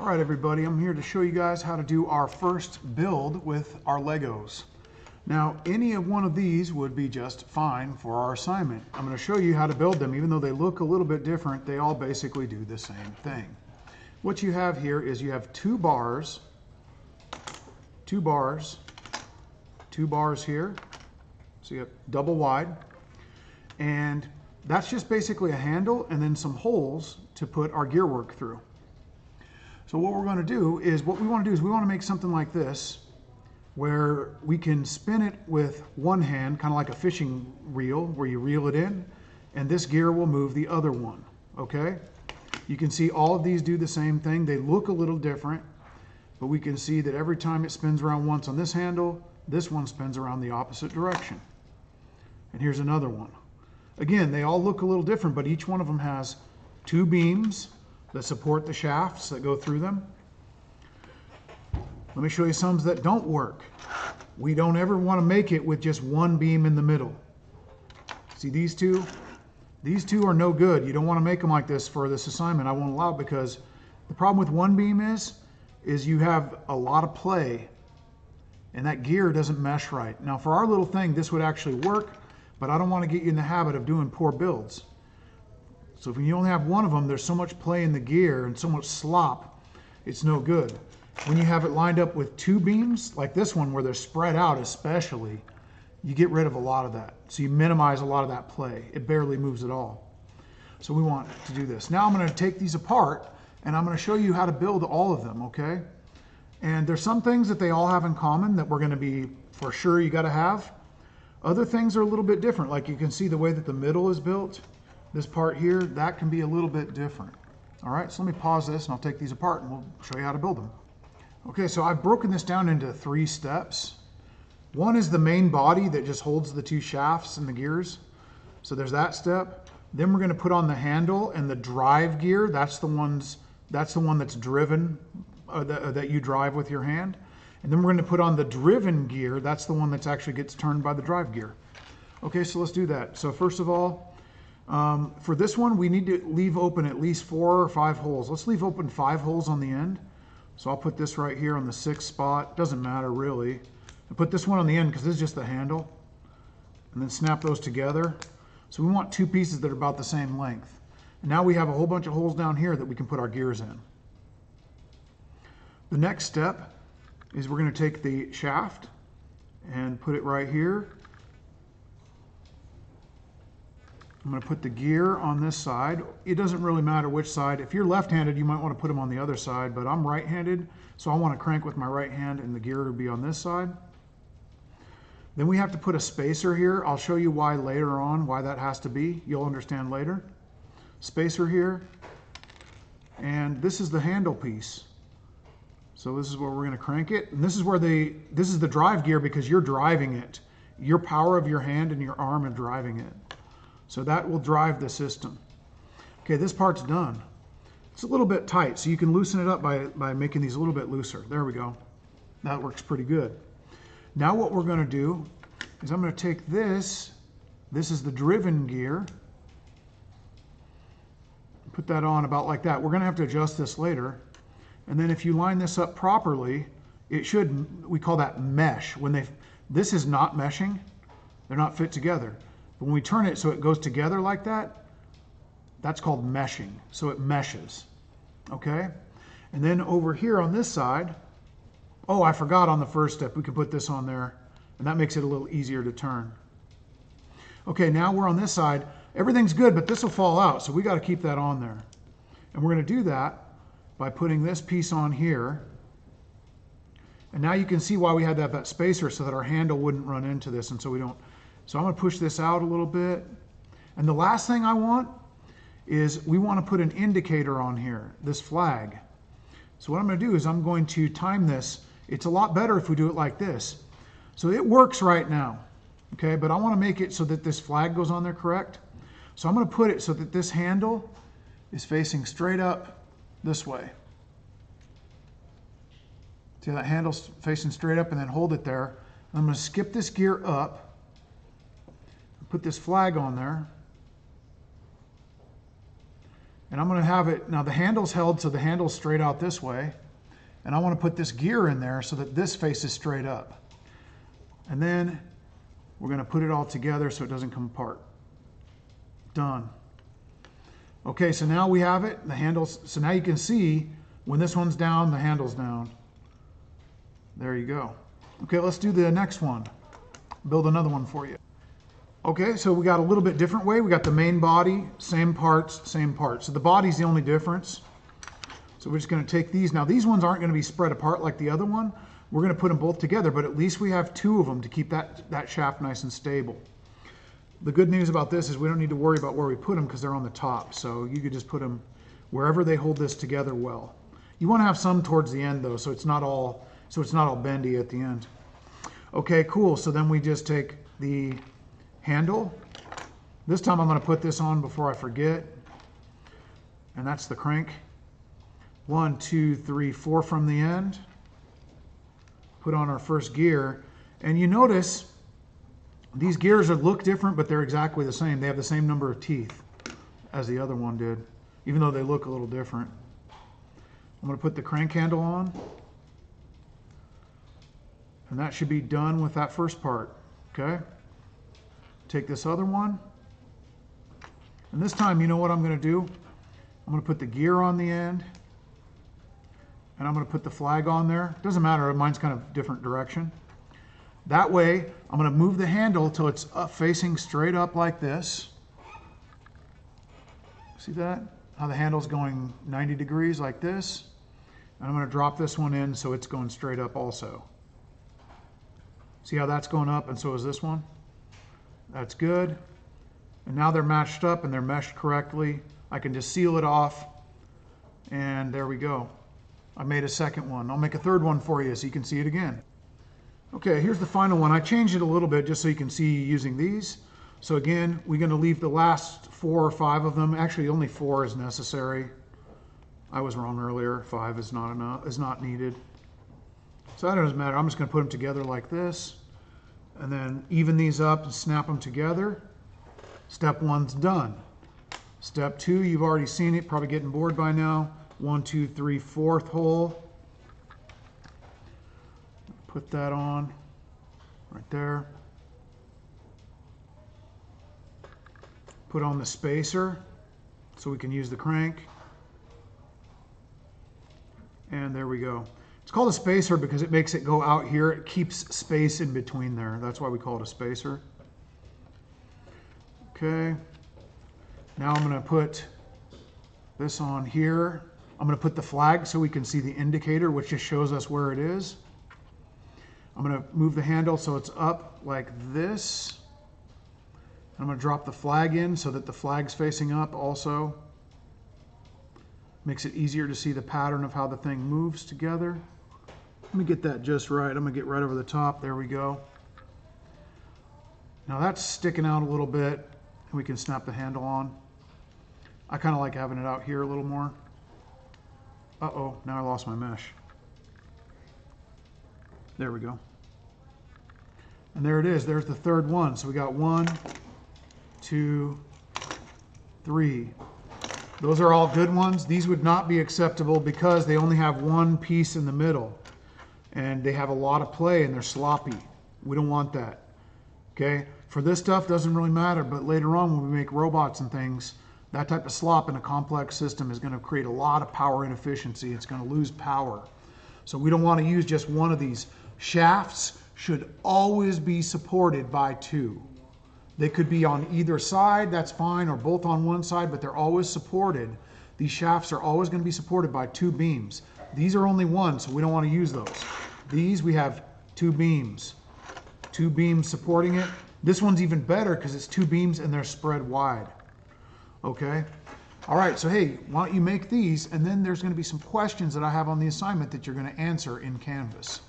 All right, everybody, I'm here to show you guys how to do our first build with our Legos. Now, any of one of these would be just fine for our assignment. I'm going to show you how to build them. Even though they look a little bit different, they all basically do the same thing. What you have here is you have two bars here. So you have double wide. And that's just basically a handle and then some holes to put our gear work through. So what we're going to do is, we want to make something like this where we can spin it with one hand, kind of like a fishing reel where you reel it in, and this gear will move the other one, okay? You can see all of these do the same thing. They look a little different, but we can see that every time it spins around once on this handle, this one spins around the opposite direction. And here's another one. Again, they all look a little different, but each one of them has two beams that support the shafts that go through them. Let me show you some that don't work. We don't ever want to make it with just one beam in the middle. See these two? These two are no good. You don't want to make them like this for this assignment. I won't allow it because the problem with one beam is you have a lot of play and that gear doesn't mesh right. Now for our little thing, this would actually work, but I don't want to get you in the habit of doing poor builds. So if you only have one of them, there's so much play in the gear and so much slop, it's no good. When you have it lined up with two beams, like this one where they're spread out especially, you get rid of a lot of that. So you minimize a lot of that play. It barely moves at all. So we want to do this. Now I'm going to take these apart and I'm going to show you how to build all of them, okay? And there's some things that they all have in common that we're going to be for sure you got to have. Other things are a little bit different. Like you can see the way that the middle is built. This part here, that can be a little bit different. All right, so let me pause this and I'll take these apart and we'll show you how to build them. Okay, so I've broken this down into 3 steps. One is the main body that just holds the two shafts and the gears. So there's that step. Then we're gonna put on the handle and the drive gear. That's the one that's driven, that you drive with your hand. And then we're gonna put on the driven gear. That's the one that actually gets turned by the drive gear. Okay, so let's do that. So first of all, for this one, we need to leave open at least 4 or 5 holes. Let's leave open 5 holes on the end. So I'll put this right here on the 6th spot. Doesn't matter really. I put this one on the end because this is just the handle. And then snap those together. So we want 2 pieces that are about the same length. And now we have a whole bunch of holes down here that we can put our gears in. The next step is we're going to take the shaft and put it right here. I'm going to put the gear on this side. It doesn't really matter which side. If you're left-handed, you might want to put them on the other side, but I'm right-handed, so I want to crank with my right hand and the gear will be on this side. Then we have to put a spacer here. I'll show you why later on, why that has to be. You'll understand later. Spacer here. And this is the handle piece. So this is where we're going to crank it. And this is where this is the drive gear because you're driving it. Your power of your hand and your arm are driving it. So that will drive the system. Okay, this part's done. It's a little bit tight, so you can loosen it up by making these a little bit looser. There we go. That works pretty good. Now what we're going to do is I'm going to take this. This is the driven gear. Put that on about like that. We're going to have to adjust this later. And then if you line this up properly, it should, we call that mesh. This is not meshing. They're not fit together. But when we turn it so it goes together like that, that's called meshing. So it meshes, okay? And then over here on this side, oh, I forgot on the first step, we could put this on there, and that makes it a little easier to turn. Okay, now we're on this side. Everything's good, but this will fall out, so we got to keep that on there. And we're going to do that by putting this piece on here. And now you can see why we had to have that spacer so that our handle wouldn't run into this, and so we don't. So I'm going to push this out a little bit. And the last thing I want is we want to put an indicator on here, this flag. So what I'm going to do is I'm going to time this. It's a lot better if we do it like this. So it works right now, okay? But I want to make it so that this flag goes on there correct. So I'm going to put it so that this handle is facing straight up this way. See how that handle's facing straight up, and then hold it there. I'm going to skip this gear up. Put this flag on there. And I'm going to have it, now the handle's held so the handle's straight out this way. And I want to put this gear in there so that this faces straight up. And then we're going to put it all together so it doesn't come apart. Done. Okay, so now we have it, the handles, so now you can see when this one's down, the handle's down. There you go. Okay, let's do the next one. Build another one for you. Okay, so we got a little bit different way. We got the main body, same parts, same parts. So the body's the only difference. So we're just going to take these. Now these ones aren't going to be spread apart like the other one. We're going to put them both together, but at least we have two of them to keep that shaft nice and stable. The good news about this is we don't need to worry about where we put them because they're on the top. So you could just put them wherever they hold this together well. You want to have some towards the end though, so it's not all bendy at the end. Okay, cool. So then we just take the handle. This time I'm going to put this on before I forget. And that's the crank. 1, 2, 3, 4 from the end. Put on our first gear. And you notice these gears look different, but they're exactly the same. They have the same number of teeth as the other one did, even though they look a little different. I'm going to put the crank handle on. And that should be done with that first part. Okay? Take this other one. And this time, you know what I'm going to do? I'm going to put the gear on the end. And I'm going to put the flag on there. Doesn't matter, mine's kind of different direction. That way, I'm going to move the handle till it's up, facing straight up like this. See that? How the handle's going 90 degrees like this. And I'm going to drop this one in so it's going straight up also. See how that's going up and so is this one? That's good. And now they're matched up and they're meshed correctly. I can just seal it off. And there we go. I made a second one. I'll make a third one for you so you can see it again. Okay, here's the final one. I changed it a little bit just so you can see using these. So again, we're going to leave the last 4 or 5 of them. Actually, only 4 is necessary. I was wrong earlier. 5 is not enough, is not needed. So that doesn't matter. I'm just going to put them together like this. And then even these up and snap them together. Step 1's done. Step 2, you've already seen it, probably getting bored by now. 1, 2, 3, 4th hole. Put that on right there. Put on the spacer so we can use the crank. And there we go. It's called a spacer because it makes it go out here. It keeps space in between there. That's why we call it a spacer. Okay. Now I'm going to put this on here. I'm going to put the flag so we can see the indicator, which just shows us where it is. I'm going to move the handle so it's up like this. I'm going to drop the flag in so that the flag's facing up also. Makes it easier to see the pattern of how the thing moves together. Let me get that just right. I'm going to get right over the top. There we go. Now that's sticking out a little bit, and we can snap the handle on. I kind of like having it out here a little more. Uh-oh, now I lost my mesh. There we go. And there it is. There's the third one. So we got 1, 2, 3. Those are all good ones. These would not be acceptable because they only have one piece in the middle. And they have a lot of play and they're sloppy. We don't want that. Okay? For this stuff, doesn't really matter. But later on when we make robots and things, that type of slop in a complex system is going to create a lot of power inefficiency. It's going to lose power. So we don't want to use just one of these. Shafts should always be supported by 2. They could be on either side, that's fine, or both on one side, but they're always supported. These shafts are always going to be supported by 2 beams. These are only 1, so we don't want to use those. These, we have 2 beams. 2 beams supporting it. This one's even better because it's 2 beams and they're spread wide. Okay? All right, so hey, why don't you make these, and then there's going to be some questions that I have on the assignment that you're going to answer in Canvas.